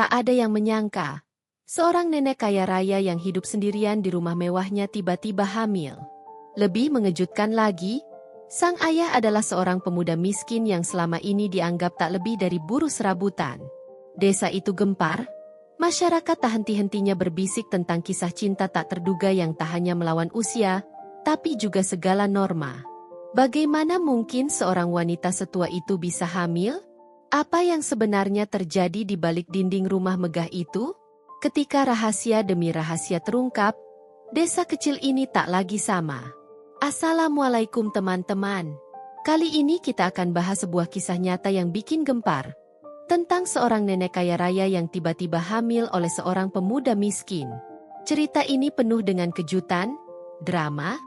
Tak ada yang menyangka, seorang nenek kaya raya yang hidup sendirian di rumah mewahnya tiba-tiba hamil. Lebih mengejutkan lagi, sang ayah adalah seorang pemuda miskin yang selama ini dianggap tak lebih dari buruh serabutan. Desa itu gempar, masyarakat tak henti-hentinya berbisik tentang kisah cinta tak terduga yang tak hanya melawan usia, tapi juga segala norma. Bagaimana mungkin seorang wanita setua itu bisa hamil? Apa yang sebenarnya terjadi di balik dinding rumah megah itu? Ketika rahasia demi rahasia terungkap, desa kecil ini tak lagi sama. Assalamualaikum teman-teman. Kali ini kita akan bahas sebuah kisah nyata yang bikin gempar. Tentang seorang nenek kaya raya yang tiba-tiba hamil oleh seorang pemuda miskin. Cerita ini penuh dengan kejutan, drama,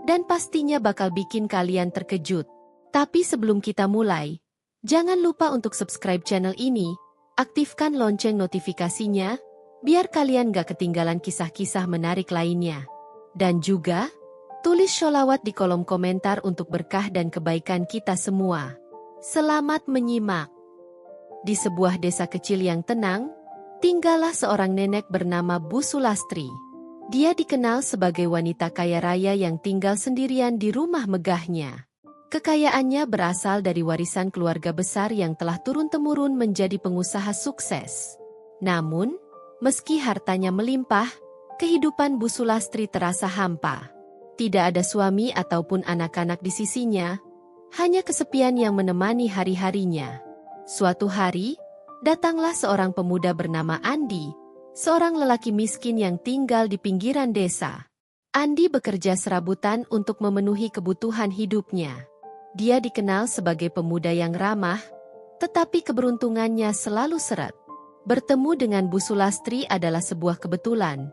dan pastinya bakal bikin kalian terkejut. Tapi sebelum kita mulai, jangan lupa untuk subscribe channel ini, aktifkan lonceng notifikasinya, biar kalian gak ketinggalan kisah-kisah menarik lainnya. Dan juga, tulis sholawat di kolom komentar untuk berkah dan kebaikan kita semua. Selamat menyimak. Di sebuah desa kecil yang tenang, tinggallah seorang nenek bernama Bu Sulastri. Dia dikenal sebagai wanita kaya raya yang tinggal sendirian di rumah megahnya. Kekayaannya berasal dari warisan keluarga besar yang telah turun-temurun menjadi pengusaha sukses. Namun, meski hartanya melimpah, kehidupan Bu Sulastri terasa hampa. Tidak ada suami ataupun anak-anak di sisinya, hanya kesepian yang menemani hari-harinya. Suatu hari, datanglah seorang pemuda bernama Andi, seorang lelaki miskin yang tinggal di pinggiran desa. Andi bekerja serabutan untuk memenuhi kebutuhan hidupnya. Dia dikenal sebagai pemuda yang ramah, tetapi keberuntungannya selalu seret. Bertemu dengan Bu Sulastri adalah sebuah kebetulan.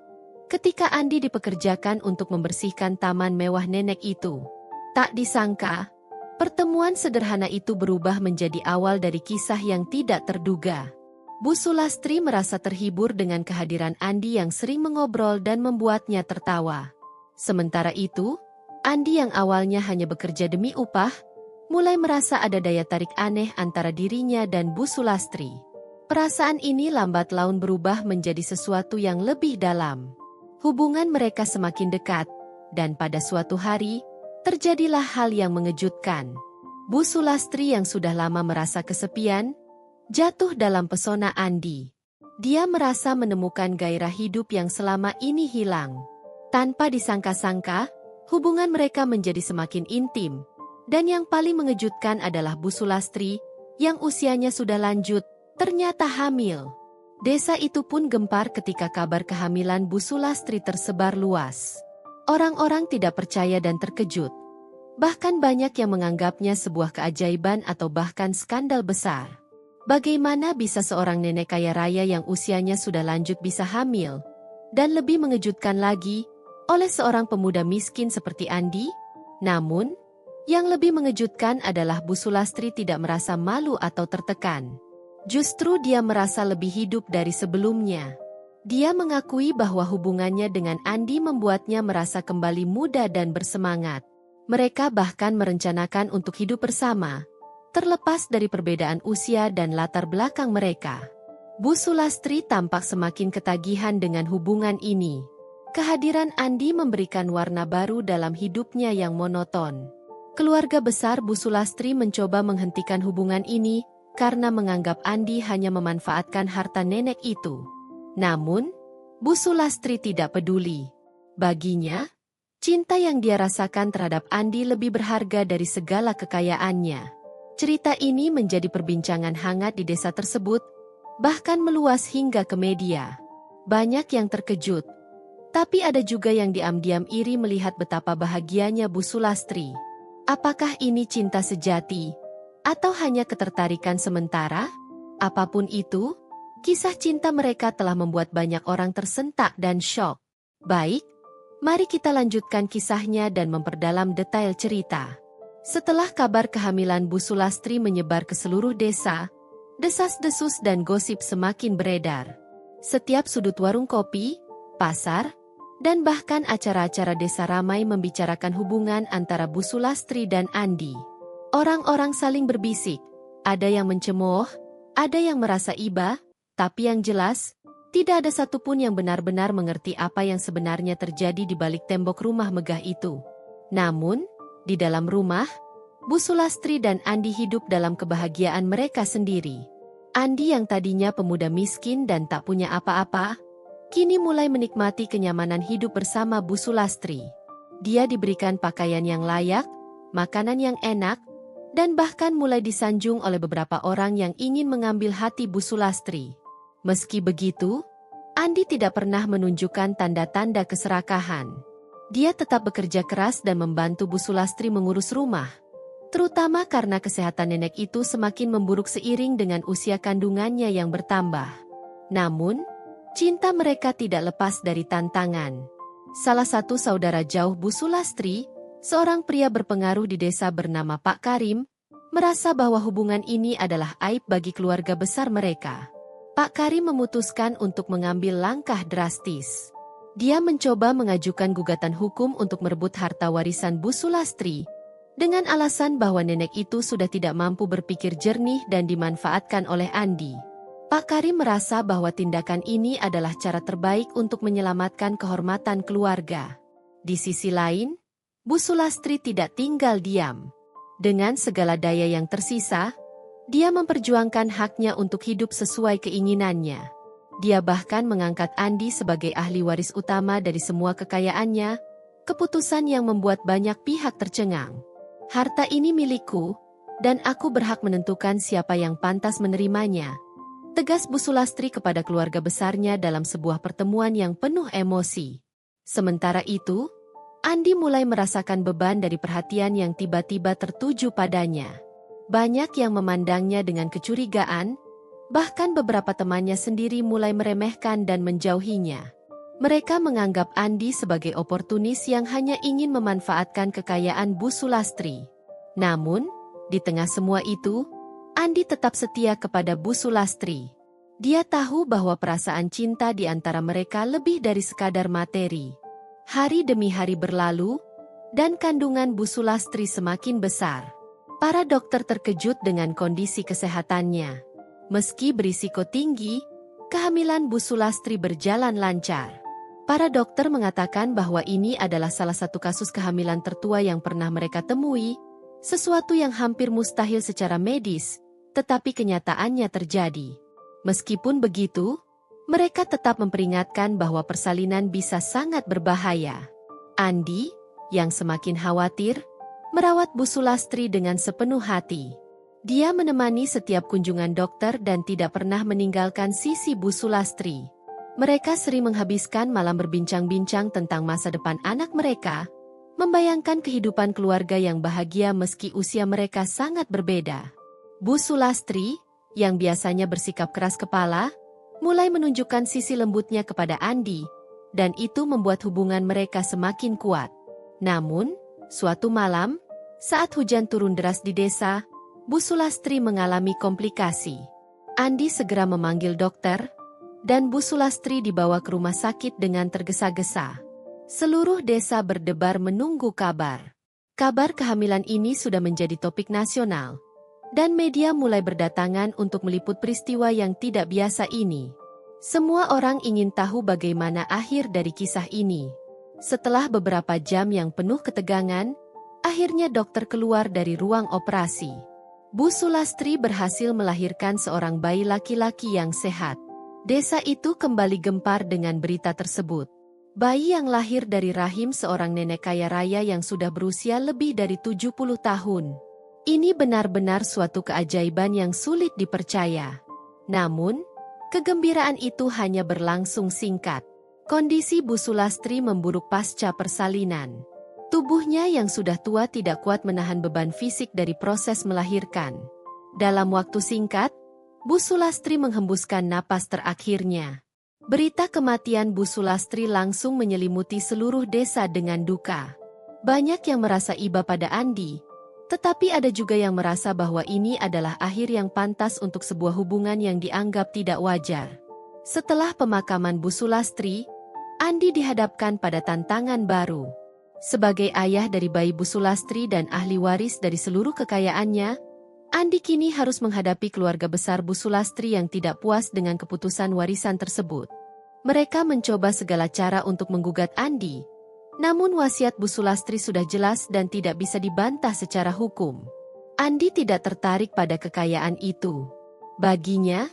Ketika Andi dipekerjakan untuk membersihkan taman mewah nenek itu, tak disangka, pertemuan sederhana itu berubah menjadi awal dari kisah yang tidak terduga. Bu Sulastri merasa terhibur dengan kehadiran Andi yang sering mengobrol dan membuatnya tertawa. Sementara itu, Andi yang awalnya hanya bekerja demi upah, mulai merasa ada daya tarik aneh antara dirinya dan Bu Sulastri. Perasaan ini lambat laun berubah menjadi sesuatu yang lebih dalam. Hubungan mereka semakin dekat, dan pada suatu hari, terjadilah hal yang mengejutkan. Bu Sulastri yang sudah lama merasa kesepian, jatuh dalam pesona Andi. Dia merasa menemukan gairah hidup yang selama ini hilang. Tanpa disangka-sangka, hubungan mereka menjadi semakin intim. Dan yang paling mengejutkan adalah Bu Sulastri, yang usianya sudah lanjut, ternyata hamil. Desa itu pun gempar ketika kabar kehamilan Bu Sulastri tersebar luas. Orang-orang tidak percaya dan terkejut. Bahkan banyak yang menganggapnya sebuah keajaiban atau bahkan skandal besar. Bagaimana bisa seorang nenek kaya raya yang usianya sudah lanjut bisa hamil? Dan lebih mengejutkan lagi, oleh seorang pemuda miskin seperti Andi? Namun, yang lebih mengejutkan adalah Bu Sulastri tidak merasa malu atau tertekan. Justru dia merasa lebih hidup dari sebelumnya. Dia mengakui bahwa hubungannya dengan Andi membuatnya merasa kembali muda dan bersemangat. Mereka bahkan merencanakan untuk hidup bersama, terlepas dari perbedaan usia dan latar belakang mereka. Bu Sulastri tampak semakin ketagihan dengan hubungan ini. Kehadiran Andi memberikan warna baru dalam hidupnya yang monoton. Keluarga besar Bu Sulastri mencoba menghentikan hubungan ini karena menganggap Andi hanya memanfaatkan harta nenek itu. Namun, Bu Sulastri tidak peduli. Baginya, cinta yang dia rasakan terhadap Andi lebih berharga dari segala kekayaannya. Cerita ini menjadi perbincangan hangat di desa tersebut, bahkan meluas hingga ke media. Banyak yang terkejut, tapi ada juga yang diam-diam iri melihat betapa bahagianya Bu Sulastri. Apakah ini cinta sejati? Atau hanya ketertarikan sementara? Apapun itu, kisah cinta mereka telah membuat banyak orang tersentak dan syok. Baik, mari kita lanjutkan kisahnya dan memperdalam detail cerita. Setelah kabar kehamilan Bu Sulastri menyebar ke seluruh desa, desas-desus dan gosip semakin beredar. Setiap sudut warung kopi, pasar, dan bahkan acara-acara desa ramai membicarakan hubungan antara Bu Sulastri dan Andi. Orang-orang saling berbisik, ada yang mencemooh, ada yang merasa iba, Tapi yang jelas, tidak ada satupun yang benar-benar mengerti apa yang sebenarnya terjadi di balik tembok rumah megah itu. Namun, di dalam rumah, Bu Sulastri dan Andi hidup dalam kebahagiaan mereka sendiri. Andi yang tadinya pemuda miskin dan tak punya apa-apa, kini mulai menikmati kenyamanan hidup bersama Bu Sulastri. Dia diberikan pakaian yang layak, makanan yang enak, dan bahkan mulai disanjung oleh beberapa orang yang ingin mengambil hati Bu Sulastri. Meski begitu, Andi tidak pernah menunjukkan tanda-tanda keserakahan. Dia tetap bekerja keras dan membantu Bu Sulastri mengurus rumah, terutama karena kesehatan nenek itu semakin memburuk seiring dengan usia kandungannya yang bertambah. Namun, cinta mereka tidak lepas dari tantangan. Salah satu saudara jauh Bu Sulastri, seorang pria berpengaruh di desa bernama Pak Karim, merasa bahwa hubungan ini adalah aib bagi keluarga besar mereka. Pak Karim memutuskan untuk mengambil langkah drastis. Dia mencoba mengajukan gugatan hukum untuk merebut harta warisan Bu Sulastri, dengan alasan bahwa nenek itu sudah tidak mampu berpikir jernih dan dimanfaatkan oleh Andi. Pak Karim merasa bahwa tindakan ini adalah cara terbaik untuk menyelamatkan kehormatan keluarga. Di sisi lain, Bu Sulastri tidak tinggal diam. Dengan segala daya yang tersisa, dia memperjuangkan haknya untuk hidup sesuai keinginannya. Dia bahkan mengangkat Andi sebagai ahli waris utama dari semua kekayaannya, keputusan yang membuat banyak pihak tercengang. Harta ini milikku, dan aku berhak menentukan siapa yang pantas menerimanya, tegas Bu Sulastri kepada keluarga besarnya dalam sebuah pertemuan yang penuh emosi. Sementara itu, Andi mulai merasakan beban dari perhatian yang tiba-tiba tertuju padanya. Banyak yang memandangnya dengan kecurigaan, bahkan beberapa temannya sendiri mulai meremehkan dan menjauhinya. Mereka menganggap Andi sebagai oportunis yang hanya ingin memanfaatkan kekayaan Bu Sulastri. Namun, di tengah semua itu, Andi tetap setia kepada Bu Sulastri. Dia tahu bahwa perasaan cinta di antara mereka lebih dari sekadar materi. Hari demi hari berlalu, dan kandungan Bu Sulastri semakin besar. Para dokter terkejut dengan kondisi kesehatannya. Meski berisiko tinggi, kehamilan Bu Sulastri berjalan lancar. Para dokter mengatakan bahwa ini adalah salah satu kasus kehamilan tertua yang pernah mereka temui, sesuatu yang hampir mustahil secara medis, tetapi kenyataannya terjadi. Meskipun begitu, mereka tetap memperingatkan bahwa persalinan bisa sangat berbahaya. Andi, yang semakin khawatir, merawat Bu Sulastri dengan sepenuh hati. Dia menemani setiap kunjungan dokter dan tidak pernah meninggalkan sisi Bu Sulastri. Mereka sering menghabiskan malam berbincang-bincang tentang masa depan anak mereka, membayangkan kehidupan keluarga yang bahagia meski usia mereka sangat berbeda. Bu Sulastri, yang biasanya bersikap keras kepala, mulai menunjukkan sisi lembutnya kepada Andi, dan itu membuat hubungan mereka semakin kuat. Namun, suatu malam, saat hujan turun deras di desa, Bu Sulastri mengalami komplikasi. Andi segera memanggil dokter, dan Bu Sulastri dibawa ke rumah sakit dengan tergesa-gesa. Seluruh desa berdebar menunggu kabar. Kabar kehamilan ini sudah menjadi topik nasional, dan media mulai berdatangan untuk meliput peristiwa yang tidak biasa ini. Semua orang ingin tahu bagaimana akhir dari kisah ini. Setelah beberapa jam yang penuh ketegangan, akhirnya dokter keluar dari ruang operasi. Bu Sulastri berhasil melahirkan seorang bayi laki-laki yang sehat. Desa itu kembali gempar dengan berita tersebut. Bayi yang lahir dari rahim seorang nenek kaya raya yang sudah berusia lebih dari 70 tahun. Ini benar-benar suatu keajaiban yang sulit dipercaya. Namun, kegembiraan itu hanya berlangsung singkat. Kondisi Bu Sulastri memburuk pasca persalinan. Tubuhnya yang sudah tua tidak kuat menahan beban fisik dari proses melahirkan. Dalam waktu singkat, Bu Sulastri menghembuskan napas terakhirnya. Berita kematian Bu Sulastri langsung menyelimuti seluruh desa dengan duka. Banyak yang merasa iba pada Andi, tetapi ada juga yang merasa bahwa ini adalah akhir yang pantas untuk sebuah hubungan yang dianggap tidak wajar. Setelah pemakaman Bu Sulastri, Andi dihadapkan pada tantangan baru. Sebagai ayah dari bayi Bu Sulastri dan ahli waris dari seluruh kekayaannya, Andi kini harus menghadapi keluarga besar Bu Sulastri yang tidak puas dengan keputusan warisan tersebut. Mereka mencoba segala cara untuk menggugat Andi. Namun wasiat Bu Sulastri sudah jelas dan tidak bisa dibantah secara hukum. Andi tidak tertarik pada kekayaan itu. Baginya,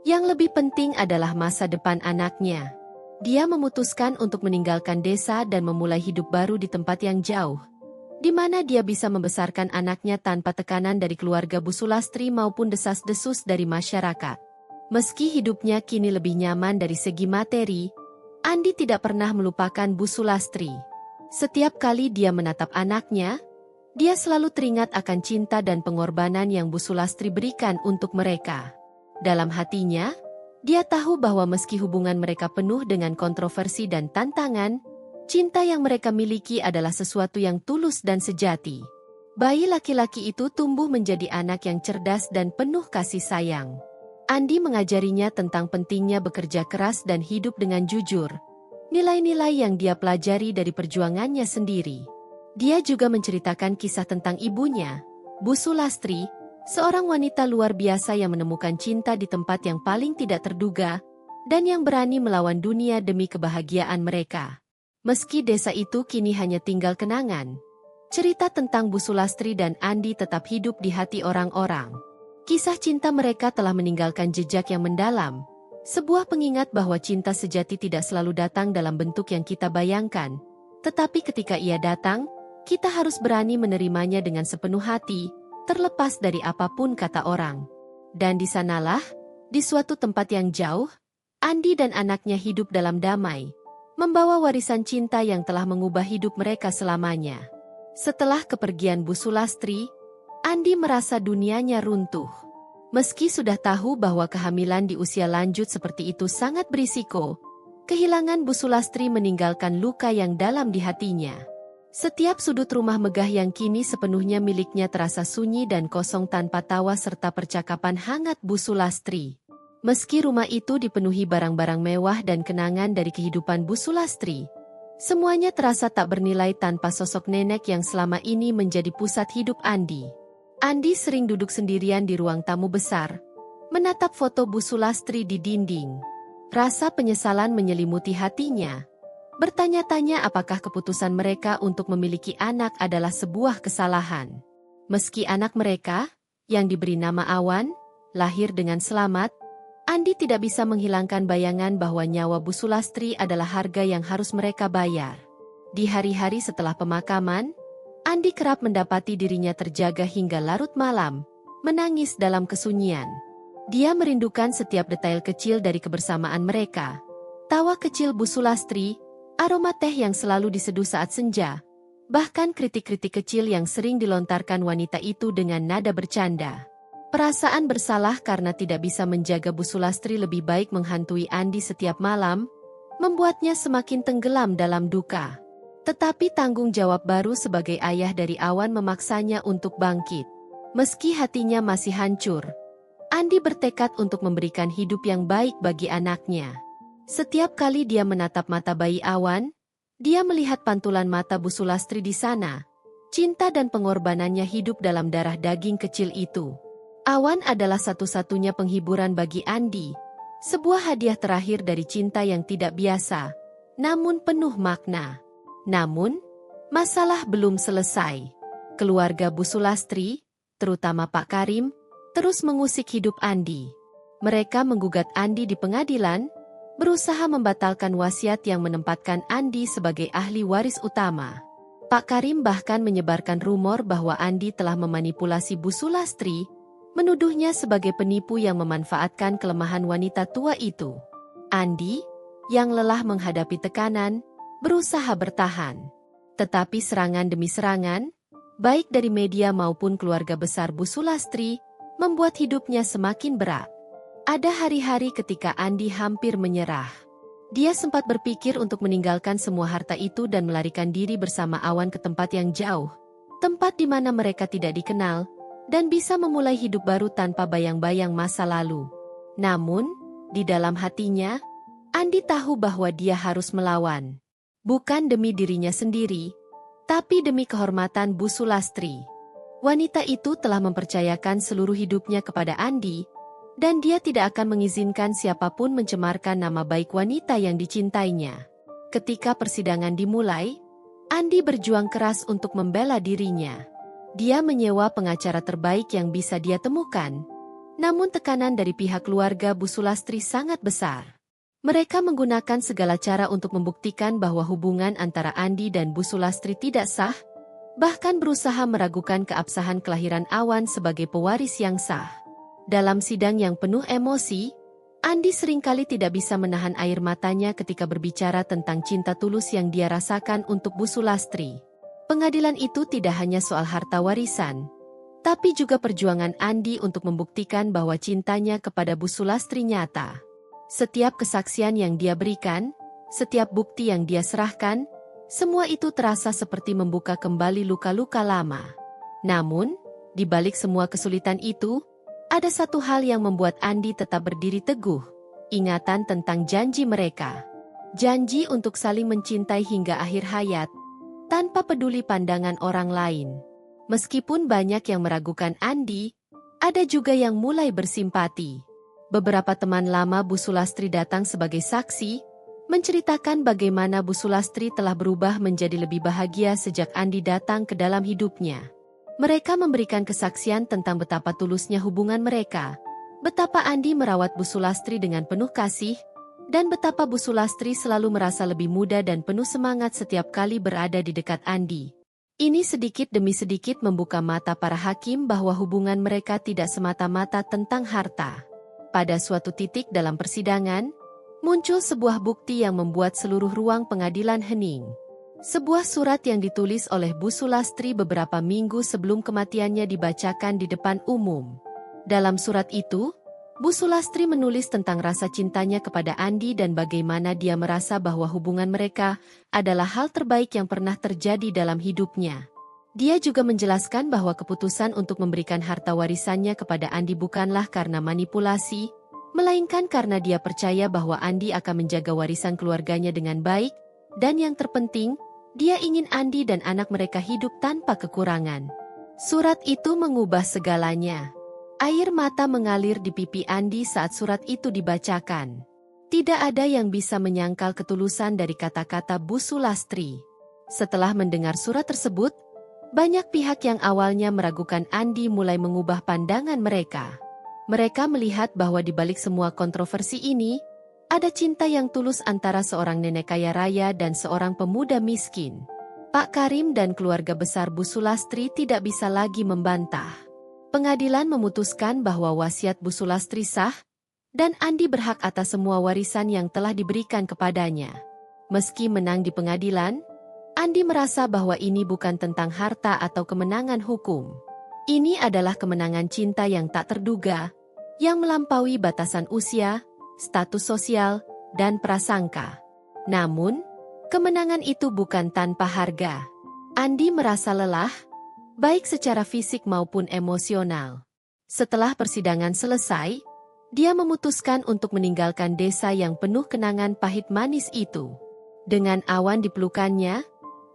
yang lebih penting adalah masa depan anaknya. Dia memutuskan untuk meninggalkan desa dan memulai hidup baru di tempat yang jauh, di mana dia bisa membesarkan anaknya tanpa tekanan dari keluarga Bu Sulastri maupun desas-desus dari masyarakat. Meski hidupnya kini lebih nyaman dari segi materi, Andi tidak pernah melupakan Bu Sulastri. Setiap kali dia menatap anaknya, dia selalu teringat akan cinta dan pengorbanan yang Bu Sulastri berikan untuk mereka. Dalam hatinya, dia tahu bahwa meski hubungan mereka penuh dengan kontroversi dan tantangan, cinta yang mereka miliki adalah sesuatu yang tulus dan sejati. Bayi laki-laki itu tumbuh menjadi anak yang cerdas dan penuh kasih sayang. Andi mengajarinya tentang pentingnya bekerja keras dan hidup dengan jujur, nilai-nilai yang dia pelajari dari perjuangannya sendiri. Dia juga menceritakan kisah tentang ibunya, Bu Sulastri, seorang wanita luar biasa yang menemukan cinta di tempat yang paling tidak terduga, dan yang berani melawan dunia demi kebahagiaan mereka. Meski desa itu kini hanya tinggal kenangan, cerita tentang Bu Sulastri dan Andi tetap hidup di hati orang-orang. Kisah cinta mereka telah meninggalkan jejak yang mendalam, sebuah pengingat bahwa cinta sejati tidak selalu datang dalam bentuk yang kita bayangkan, tetapi ketika ia datang, kita harus berani menerimanya dengan sepenuh hati, terlepas dari apapun kata orang. Dan di sanalah, di suatu tempat yang jauh, Andi dan anaknya hidup dalam damai, membawa warisan cinta yang telah mengubah hidup mereka selamanya. Setelah kepergian Bu Sulastri, Andi merasa dunianya runtuh. Meski sudah tahu bahwa kehamilan di usia lanjut seperti itu sangat berisiko, kehilangan Bu Sulastri meninggalkan luka yang dalam di hatinya. Setiap sudut rumah megah yang kini sepenuhnya miliknya terasa sunyi dan kosong tanpa tawa serta percakapan hangat Bu Sulastri. Meski rumah itu dipenuhi barang-barang mewah dan kenangan dari kehidupan Bu Sulastri, semuanya terasa tak bernilai tanpa sosok nenek yang selama ini menjadi pusat hidup Andi. Andi sering duduk sendirian di ruang tamu besar, menatap foto Bu Sulastri di dinding. Rasa penyesalan menyelimuti hatinya. Bertanya-tanya apakah keputusan mereka untuk memiliki anak adalah sebuah kesalahan. Meski anak mereka, yang diberi nama Awan, lahir dengan selamat, Andi tidak bisa menghilangkan bayangan bahwa nyawa Bu Sulastri adalah harga yang harus mereka bayar. Di hari-hari setelah pemakaman, Andi kerap mendapati dirinya terjaga hingga larut malam, menangis dalam kesunyian. Dia merindukan setiap detail kecil dari kebersamaan mereka. Tawa kecil Bu Sulastri, aroma teh yang selalu diseduh saat senja, bahkan kritik-kritik kecil yang sering dilontarkan wanita itu dengan nada bercanda. Perasaan bersalah karena tidak bisa menjaga Bu Sulastri lebih baik menghantui Andi setiap malam, membuatnya semakin tenggelam dalam duka. Tetapi tanggung jawab baru sebagai ayah dari Awan memaksanya untuk bangkit. Meski hatinya masih hancur, Andi bertekad untuk memberikan hidup yang baik bagi anaknya. Setiap kali dia menatap mata bayi Awan, dia melihat pantulan mata Bu Sulastri di sana. Cinta dan pengorbanannya hidup dalam darah daging kecil itu. Awan adalah satu-satunya penghiburan bagi Andi, sebuah hadiah terakhir dari cinta yang tidak biasa, namun penuh makna. Namun, masalah belum selesai. Keluarga Bu Sulastri, terutama Pak Karim, terus mengusik hidup Andi. Mereka menggugat Andi di pengadilan, berusaha membatalkan wasiat yang menempatkan Andi sebagai ahli waris utama. Pak Karim bahkan menyebarkan rumor bahwa Andi telah memanipulasi Bu Sulastri, menuduhnya sebagai penipu yang memanfaatkan kelemahan wanita tua itu. Andi, yang lelah menghadapi tekanan, berusaha bertahan. Tetapi serangan demi serangan, baik dari media maupun keluarga besar Bu Sulastri, membuat hidupnya semakin berat. Ada hari-hari ketika Andi hampir menyerah. Dia sempat berpikir untuk meninggalkan semua harta itu dan melarikan diri bersama Awan ke tempat yang jauh. Tempat di mana mereka tidak dikenal, dan bisa memulai hidup baru tanpa bayang-bayang masa lalu. Namun, di dalam hatinya, Andi tahu bahwa dia harus melawan. Bukan demi dirinya sendiri, tapi demi kehormatan Bu Sulastri. Wanita itu telah mempercayakan seluruh hidupnya kepada Andi, dan dia tidak akan mengizinkan siapapun mencemarkan nama baik wanita yang dicintainya. Ketika persidangan dimulai, Andi berjuang keras untuk membela dirinya. Dia menyewa pengacara terbaik yang bisa dia temukan, namun tekanan dari pihak keluarga Bu Sulastri sangat besar. Mereka menggunakan segala cara untuk membuktikan bahwa hubungan antara Andi dan Bu Sulastri tidak sah, bahkan berusaha meragukan keabsahan kelahiran Awan sebagai pewaris yang sah. Dalam sidang yang penuh emosi, Andi seringkali tidak bisa menahan air matanya ketika berbicara tentang cinta tulus yang dia rasakan untuk Bu Sulastri. Pengadilan itu tidak hanya soal harta warisan, tapi juga perjuangan Andi untuk membuktikan bahwa cintanya kepada Bu Sulastri nyata. Setiap kesaksian yang dia berikan, setiap bukti yang dia serahkan, semua itu terasa seperti membuka kembali luka-luka lama. Namun, di balik semua kesulitan itu, ada satu hal yang membuat Andi tetap berdiri teguh, ingatan tentang janji mereka. Janji untuk saling mencintai hingga akhir hayat, tanpa peduli pandangan orang lain. Meskipun banyak yang meragukan Andi, ada juga yang mulai bersimpati. Beberapa teman lama Bu Sulastri datang sebagai saksi, menceritakan bagaimana Bu Sulastri telah berubah menjadi lebih bahagia sejak Andi datang ke dalam hidupnya. Mereka memberikan kesaksian tentang betapa tulusnya hubungan mereka, betapa Andi merawat Bu Sulastri dengan penuh kasih, dan betapa Bu Sulastri selalu merasa lebih muda dan penuh semangat setiap kali berada di dekat Andi. Ini sedikit demi sedikit membuka mata para hakim bahwa hubungan mereka tidak semata-mata tentang harta. Pada suatu titik dalam persidangan, muncul sebuah bukti yang membuat seluruh ruang pengadilan hening. Sebuah surat yang ditulis oleh Bu Sulastri beberapa minggu sebelum kematiannya dibacakan di depan umum. Dalam surat itu, Bu Sulastri menulis tentang rasa cintanya kepada Andi dan bagaimana dia merasa bahwa hubungan mereka adalah hal terbaik yang pernah terjadi dalam hidupnya. Dia juga menjelaskan bahwa keputusan untuk memberikan harta warisannya kepada Andi bukanlah karena manipulasi, melainkan karena dia percaya bahwa Andi akan menjaga warisan keluarganya dengan baik, dan yang terpenting, dia ingin Andi dan anak mereka hidup tanpa kekurangan. Surat itu mengubah segalanya. Air mata mengalir di pipi Andi saat surat itu dibacakan. Tidak ada yang bisa menyangkal ketulusan dari kata-kata Bu Sulastri. Setelah mendengar surat tersebut, banyak pihak yang awalnya meragukan Andi mulai mengubah pandangan mereka. Mereka melihat bahwa di balik semua kontroversi ini, ada cinta yang tulus antara seorang nenek kaya raya dan seorang pemuda miskin. Pak Karim dan keluarga besar Bu Sulastri tidak bisa lagi membantah. Pengadilan memutuskan bahwa wasiat Bu Sulastri sah, dan Andi berhak atas semua warisan yang telah diberikan kepadanya. Meski menang di pengadilan, Andi merasa bahwa ini bukan tentang harta atau kemenangan hukum. Ini adalah kemenangan cinta yang tak terduga, yang melampaui batasan usia, status sosial, dan prasangka. Namun, kemenangan itu bukan tanpa harga. Andi merasa lelah, baik secara fisik maupun emosional. Setelah persidangan selesai, dia memutuskan untuk meninggalkan desa yang penuh kenangan pahit manis itu. Dengan Awan di pelukannya,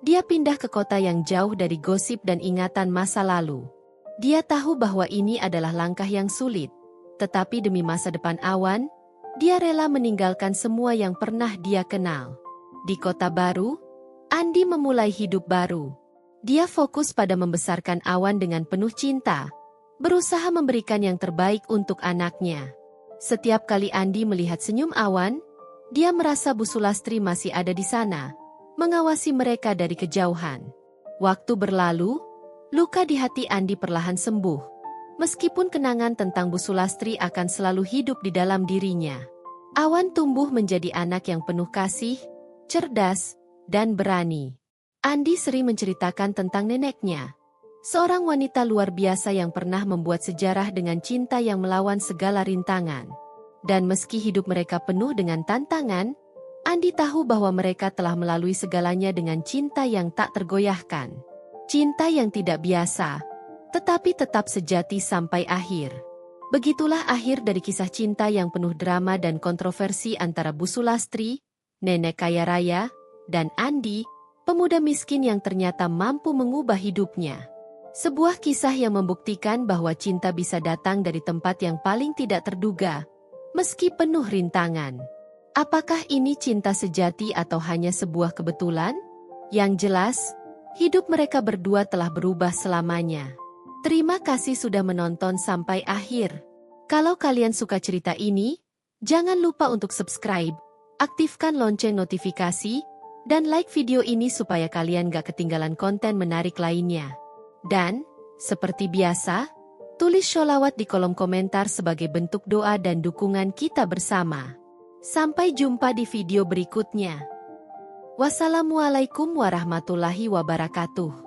dia pindah ke kota yang jauh dari gosip dan ingatan masa lalu. Dia tahu bahwa ini adalah langkah yang sulit, tetapi demi masa depan Awan, dia rela meninggalkan semua yang pernah dia kenal. Di kota baru, Andi memulai hidup baru. Dia fokus pada membesarkan Awan dengan penuh cinta, berusaha memberikan yang terbaik untuk anaknya. Setiap kali Andi melihat senyum Awan, dia merasa Bu Sulastri masih ada di sana, mengawasi mereka dari kejauhan. Waktu berlalu, luka di hati Andi perlahan sembuh, meskipun kenangan tentang Bu Sulastri akan selalu hidup di dalam dirinya. Awan tumbuh menjadi anak yang penuh kasih, cerdas, dan berani. Andi sering menceritakan tentang neneknya, seorang wanita luar biasa yang pernah membuat sejarah dengan cinta yang melawan segala rintangan. Dan meski hidup mereka penuh dengan tantangan, Andi tahu bahwa mereka telah melalui segalanya dengan cinta yang tak tergoyahkan. Cinta yang tidak biasa, tetapi tetap sejati sampai akhir. Begitulah akhir dari kisah cinta yang penuh drama dan kontroversi antara Bu Sulastri, nenek kaya raya, dan Andi, pemuda miskin yang ternyata mampu mengubah hidupnya. Sebuah kisah yang membuktikan bahwa cinta bisa datang dari tempat yang paling tidak terduga, meski penuh rintangan. Apakah ini cinta sejati atau hanya sebuah kebetulan? Yang jelas, hidup mereka berdua telah berubah selamanya. Terima kasih sudah menonton sampai akhir. Kalau kalian suka cerita ini, jangan lupa untuk subscribe, aktifkan lonceng notifikasi, dan like video ini supaya kalian gak ketinggalan konten menarik lainnya. Dan, seperti biasa, tulis sholawat di kolom komentar sebagai bentuk doa dan dukungan kita bersama. Sampai jumpa di video berikutnya. Wassalamualaikum warahmatullahi wabarakatuh.